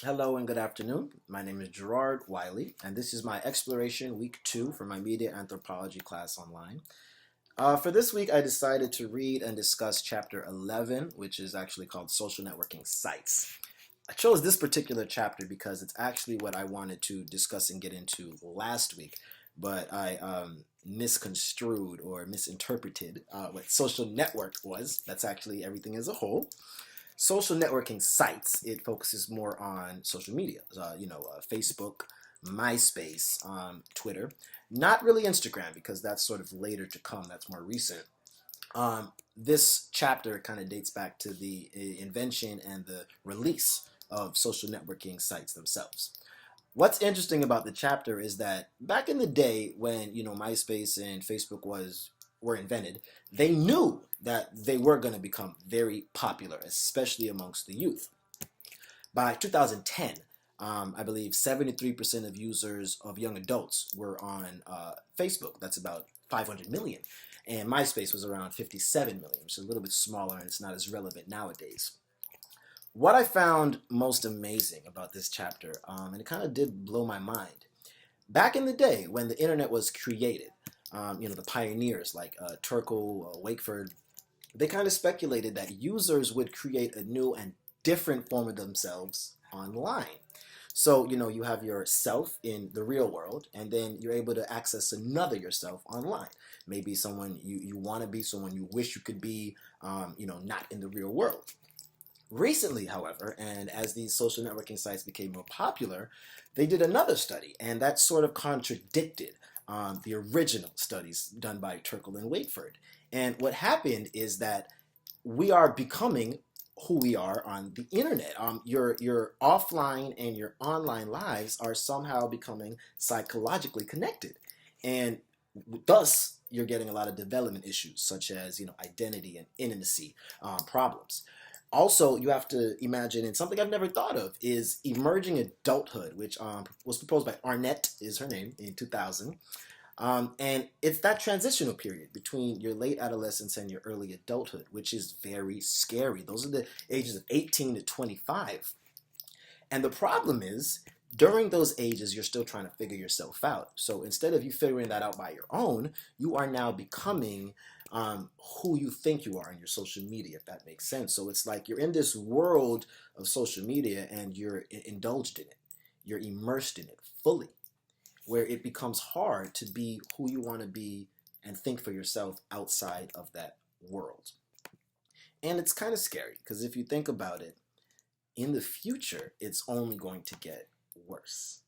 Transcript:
Hello and good afternoon. My name is Gerard Wiley, and this is my exploration week 2 for my media anthropology class online. For this week, I decided to read and discuss chapter 11, which is actually called Social Networking Sites. I chose this particular chapter because it's actually what I wanted to discuss and get into last week, but I misconstrued or misinterpreted what social network was. That's actually everything as a whole. Social networking sites, it focuses more on social media, Facebook, MySpace, Twitter. Not really Instagram because that's sort of later to come. That's more recent. This chapter kind of dates back to the invention and the release of social networking sites themselves. What's interesting about the chapter is that back in the day when MySpace and Facebook were invented, they knew that they were going to become very popular, especially amongst the youth. By 2010, I believe 73% of users of young adults were on Facebook. That's about 500 million. And MySpace was around 57 million, which is a little bit smaller and it's not as relevant nowadays. What I found most amazing about this chapter, and it kind of did blow my mind, back in the day when the internet was created, the pioneers like Turkle, Wakeford, they kind of speculated that users would create a new and different form of themselves online. So, you have yourself in the real world, and then you're able to access another yourself online. Maybe someone you want to be, someone you wish you could be, not in the real world. Recently, however, and as these social networking sites became more popular, they did another study, and that sort of contradicted the original studies done by Turkle and Wakeford. And what happened is that we are becoming who we are on the internet. Your offline and your online lives are somehow becoming psychologically connected, and thus you're getting a lot of development issues such as identity and intimacy problems. Also, you have to imagine, and something I've never thought of is emerging adulthood, which was proposed by Arnett, is her name, in 2000. And it's that transitional period between your late adolescence and your early adulthood, which is very scary. Those are the ages of 18 to 25. And the problem is, during those ages, you're still trying to figure yourself out. So instead of you figuring that out by your own, you are now becoming who you think you are in your social media, if that makes sense. So it's like you're in this world of social media and you're indulged in it, you're immersed in it fully, where it becomes hard to be who you want to be and think for yourself outside of that world. And it's kind of scary because if you think about it, in the future, it's only going to get worse.